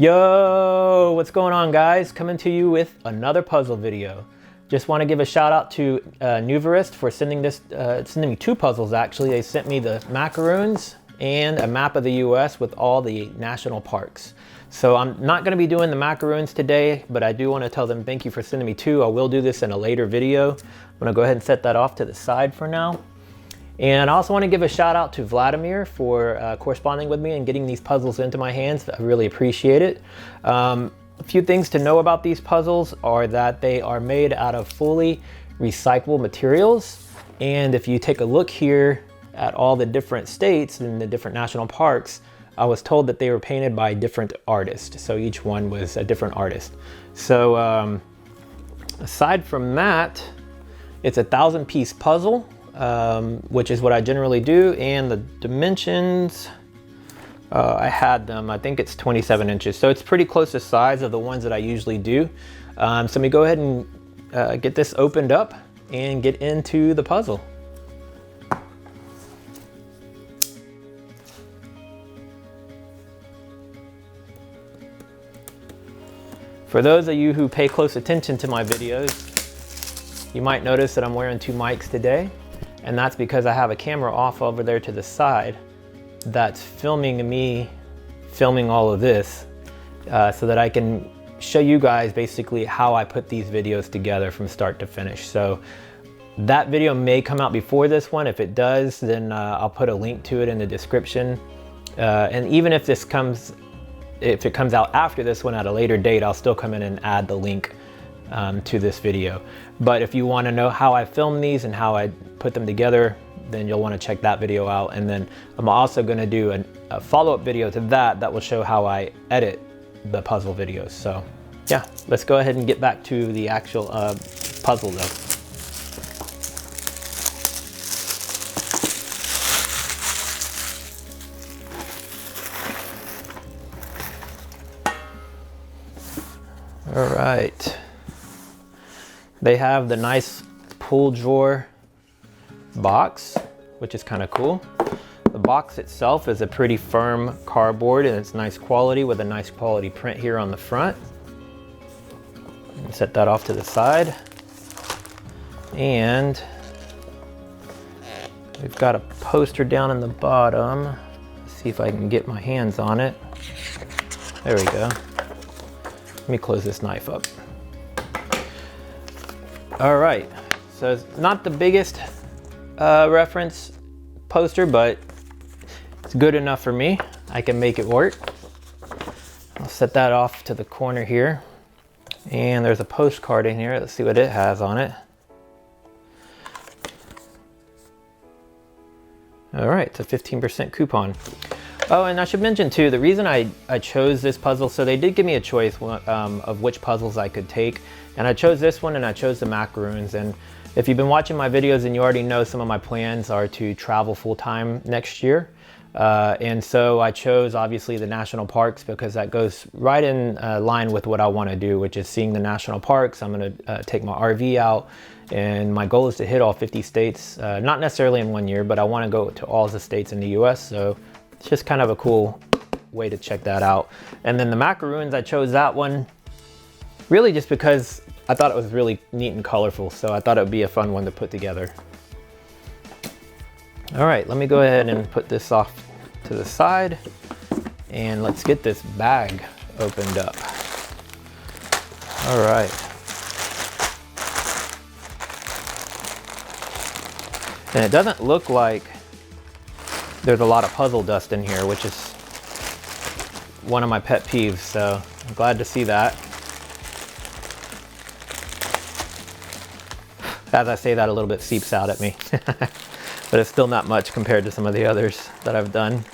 Yo, what's going on, guys? Coming to you with another puzzle video. Just want to give a shout out to Newverest for sending me two puzzles actually. They sent me the macaroons and a map of the US with all the national parks. So I'm not going to be doing the macaroons today, but I do want to tell them thank you for sending me two. I will do this in a later video. I'm going to go ahead and set that off to the side for now. And I also want to give a shout out to Vladimir for corresponding with me and getting these puzzles into my hands. I really appreciate it. A few things to know about these puzzles are that they are made out of fully recyclable materials. And if you take a look here at all the different states and the different national parks, I was told that they were painted by different artists. So each one was a different artist. So aside from that, it's a 1,000-piece puzzle. Which is what I generally do, and the dimensions, I had them, I think it's 27 inches, so it's pretty close to size of the ones that I usually do. So let me go ahead and get this opened up and get into the puzzle. For those of you who pay close attention to my videos, you might notice that I'm wearing two mics today. And that's because I have a camera off over there to the side that's filming me filming all of this so that I can show you guys basically how I put these videos together from start to finish. So that video may come out before this one. If it does, then I'll put a link to it in the description. And even if it comes out after this one at a later date, I'll still come in and add the link to this video. But if you want to know how I film these and how I put them together, then you'll want to check that video out. And then I'm also going to do a follow-up video to that will show how I edit the puzzle videos. So yeah, let's go ahead and get back to the actual puzzle though. All right. They have the nice pull drawer box, which is kind of cool. The box itself is a pretty firm cardboard and it's nice quality with a nice quality print here on the front. Set that off to the side. And we've got a poster down in the bottom. Let's see if I can get my hands on it. There we go. Let me close this knife up. All right, so it's not the biggest reference poster, but it's good enough for me. I can make it work. I'll set that off to the corner here. And there's a postcard in here. Let's see what it has on it. All right, it's a 15% coupon. Oh, and I should mention too, the reason I chose this puzzle, so they did give me a choice of which puzzles I could take. And I chose this one and I chose the macaroons. And if you've been watching my videos, then you already know some of my plans are to travel full-time next year. And so I chose obviously the national parks because that goes right in line with what I want to do, which is seeing the national parks. I'm going to take my RV out, and my goal is to hit all 50 states, not necessarily in one year, but I want to go to all the states in the US. So it's just kind of a cool way to check that out. And then the macaroons, I chose that one really just because I thought it was really neat and colorful. So I thought it would be a fun one to put together. All right, let me go ahead and put this off to the side and let's get this bag opened up. All right. And it doesn't look like there's a lot of puzzle dust in here, which is one of my pet peeves. So I'm glad to see that. As I say that, a little bit seeps out at me, but it's still not much compared to some of the others that I've done.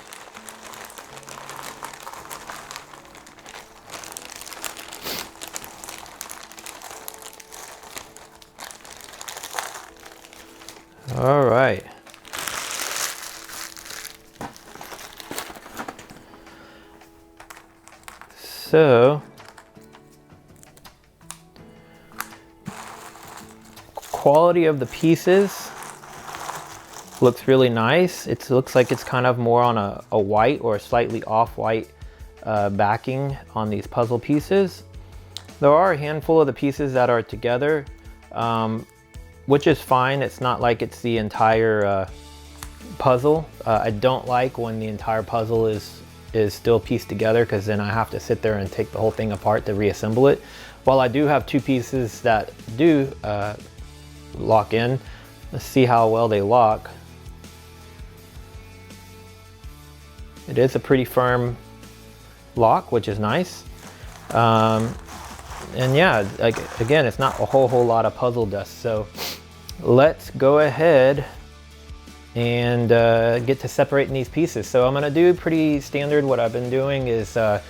All right. So quality of the pieces looks really nice. It looks like it's kind of more on a white or a slightly off-white backing on these puzzle pieces. There are a handful of the pieces that are together, which is fine. It's not like it's the entire puzzle. I don't like when the entire puzzle is still pieced together, because then I have to sit there and take the whole thing apart to reassemble it. While I do have two pieces that do lock in, let's see how well they lock. It is a pretty firm lock, which is nice. And yeah, like, again, it's not a whole lot of puzzle dust. So let's go ahead and get to separating these pieces. So I'm gonna do pretty standard. What I've been doing is, and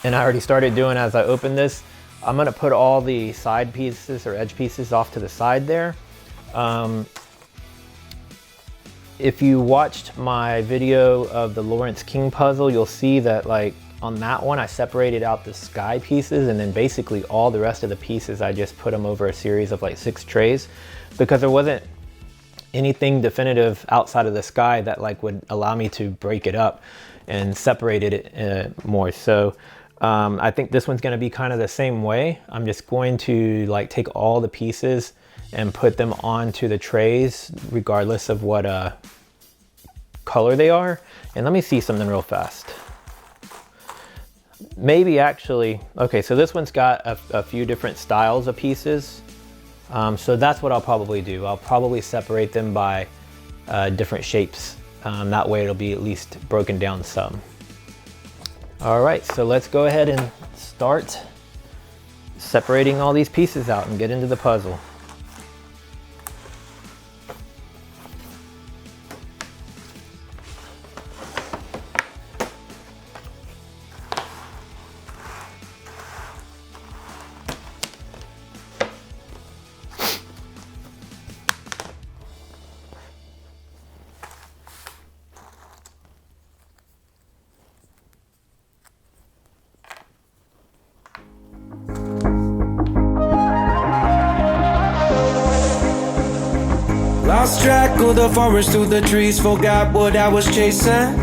I already started doing as I open this, I'm gonna put all the side pieces or edge pieces off to the side there. If you watched my video of the Lawrence King puzzle, you'll see that, like, on that one I separated out the sky pieces, and then basically all the rest of the pieces I just put them over a series of like 6 trays, because there wasn't anything definitive outside of the sky that like would allow me to break it up and separate it more. So I think this one's going to be kind of the same way. I'm just going to like take all the pieces and put them onto the trays regardless of what color they are. And let me see something real fast. Maybe actually, okay, so this one's got a few different styles of pieces. So that's what I'll probably do. I'll probably separate them by different shapes. That way it'll be at least broken down some. All right, so let's go ahead and start separating all these pieces out and get into the puzzle. Lost track of the forest through the trees, forgot what I was chasing.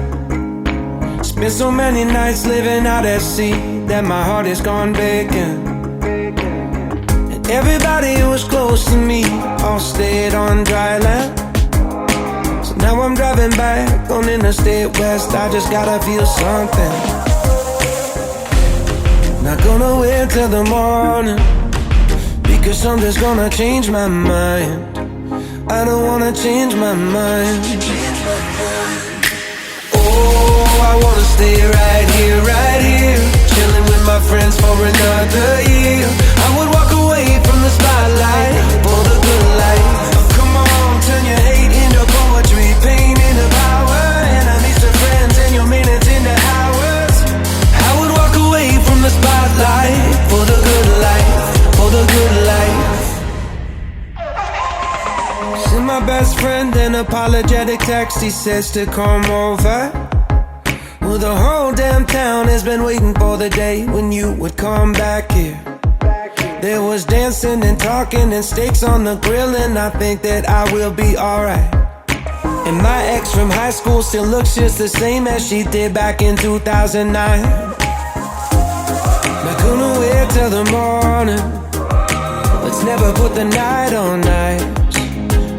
Spent so many nights living out at sea that my heart is gone vacant. And everybody who was close to me all stayed on dry land. So now I'm driving back on Interstate West, I just gotta feel something. Not gonna wait till the morning, because something's gonna change my mind. I don't wanna change my mind. Oh, I wanna stay right here, chilling with my friends for another year. I would walk away from the spotlight for the good life. Oh, come on, turn your hate into poetry, pain into power, enemies to friends and your minutes into hours. I would walk away from the spotlight for the good life, for the good life. Send my best friend an apologetic text, he says to come over. Well, the whole damn town has been waiting for the day when you would come back here. There was dancing and talking and steaks on the grill, and I think that I will be alright. And my ex from high school still looks just the same as she did back in 2009. Not gonna wait till the morning, let's never put the night on ice.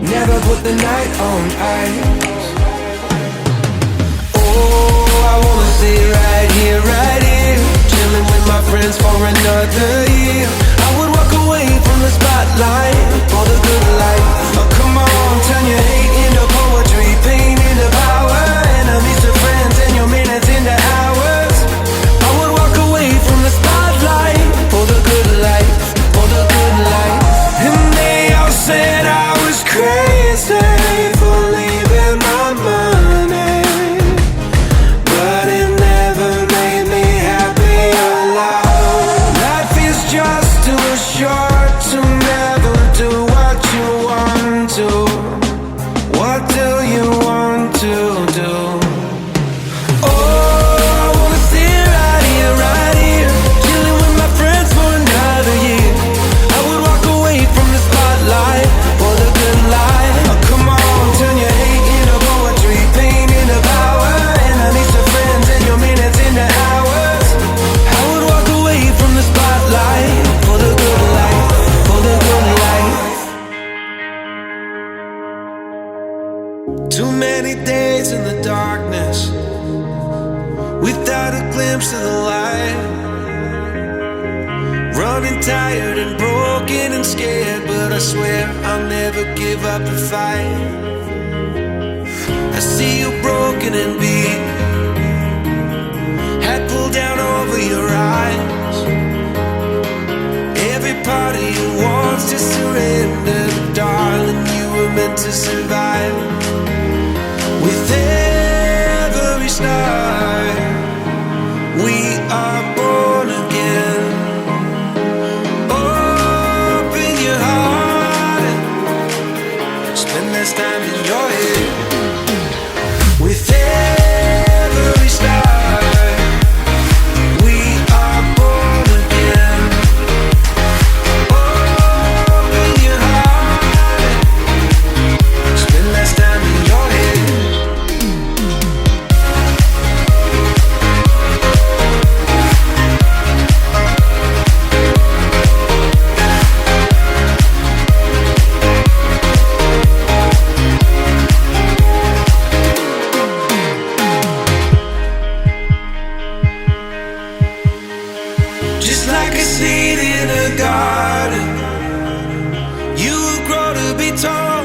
Never put the night on ice. Oh, I wanna stay right here, chilling with my friends for another year. I would walk away from the spotlight for the good life. Oh, come on, turn your hate into poetry, pain into power, enemies to friends and your minutes into hours. I would walk away from the spotlight for the good life, for the good life. And they all said I was crazy for leaving my money, but it never made me happy or loud. Life is just too short Too many days in the darkness without a glimpse of the light. Running tired and broken and scared, but I swear I'll never give up the fight. I see you broken and beat, head pulled down over your eyes. Every part of you wants to surrender, but darling, you were meant to survive. With every start, we are born again. Open your heart, spend less time in your head. With every start, we are born again. Open your heart, spend less time in your head. Just like a seed in a garden, you will grow to be tall,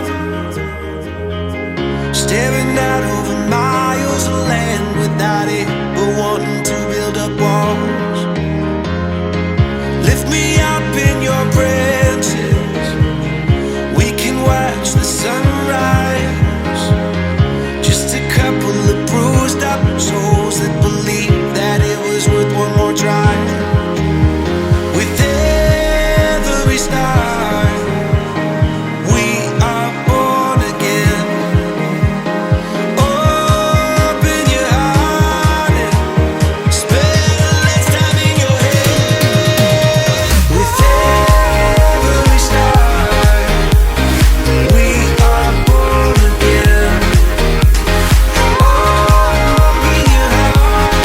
staring out over miles of land without it, but wanting to build up walls. Lift me up in your branches, we can watch the sunrise. Just a couple of bruised up souls that believe that it was worth one more try. With every start, we are born again. Open your heart and spend less time in your head. With every start, we are born again. Open your heart,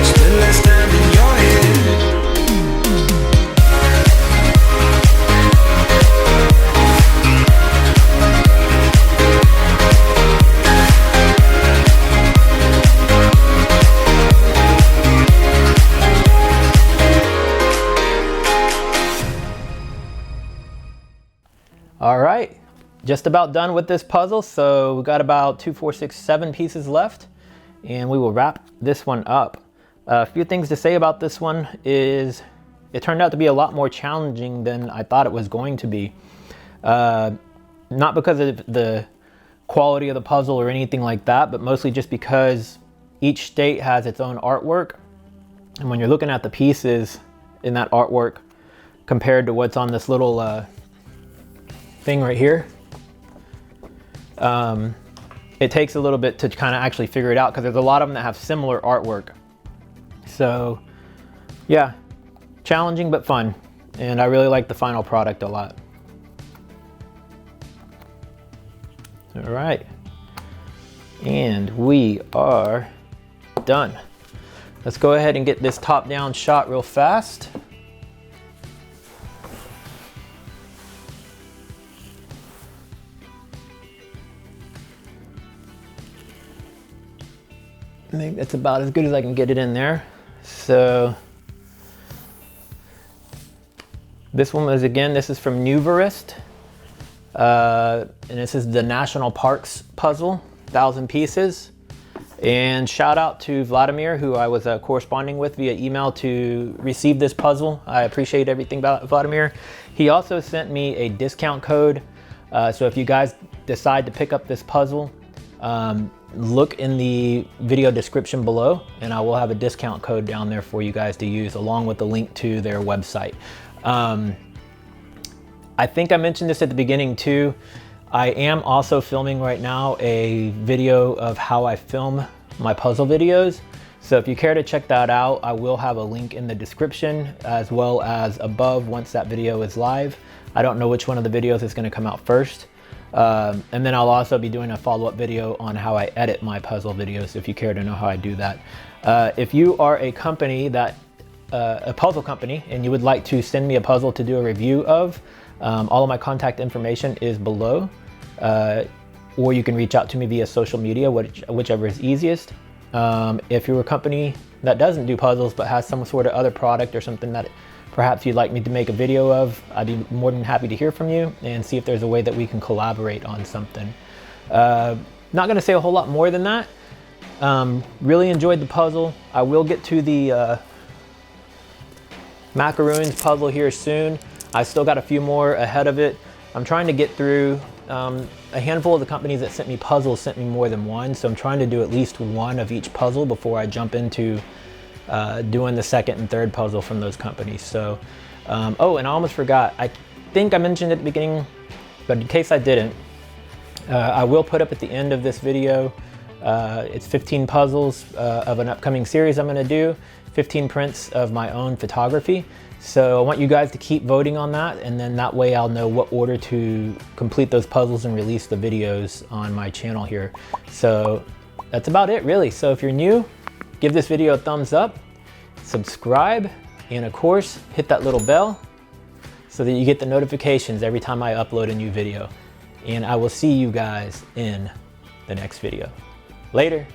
spend less time in your head. All right, just about done with this puzzle. So we got about 2, 4, 6, 7 pieces left, and we will wrap this one up. A few things to say about this one is it turned out to be a lot more challenging than I thought it was going to be. Not because of the quality of the puzzle or anything like that, but mostly just because each state has its own artwork. And when you're looking at the pieces in that artwork compared to what's on this little thing right here, it takes a little bit to kind of actually figure it out, because there's a lot of them that have similar artwork. So yeah, challenging but fun, and I really like the final product a lot. All right, and we are done. Let's go ahead and get this top-down shot real fast. I think that's about as good as I can get it in there. So this one is, again, this is from Newverest. And this is the National Parks puzzle, 1,000 pieces. And shout out to Vladimir, who I was corresponding with via email to receive this puzzle. I appreciate everything about Vladimir. He also sent me a discount code. So if you guys decide to pick up this puzzle, look in the video description below, and I will have a discount code down there for you guys to use, along with the link to their website. I think I mentioned this at the beginning too. I am also filming right now a video of how I film my puzzle videos. So if you care to check that out, I will have a link in the description as well as above once that video is live. I don't know which one of the videos is going to come out first. And then I'll also be doing a follow-up video on how I edit my puzzle videos, if you care to know how I do that. If you are a company that, a puzzle company, and you would like to send me a puzzle to do a review of, all of my contact information is below. or you can reach out to me via social media, whichever is easiest. If you're a company that doesn't do puzzles but has some sort of other product or something that perhaps you'd like me to make a video of, I'd be more than happy to hear from you and see if there's a way that we can collaborate on something. Not gonna say a whole lot more than that. Really enjoyed the puzzle. I will get to the macaroons puzzle here soon. I still got a few more ahead of it. I'm trying to get through, a handful of the companies that sent me puzzles sent me more than one, so I'm trying to do at least one of each puzzle before I jump into doing the second and third puzzle from those companies. So, oh, and I almost forgot, I think I mentioned at the beginning, but in case I didn't, I will put up at the end of this video, it's 15 puzzles of an upcoming series I'm gonna do, 15 prints of my own photography. So I want you guys to keep voting on that, and then that way I'll know what order to complete those puzzles and release the videos on my channel here. So that's about it really. So if you're new, give this video a thumbs up, subscribe, and of course, hit that little bell so that you get the notifications every time I upload a new video. And I will see you guys in the next video. Later.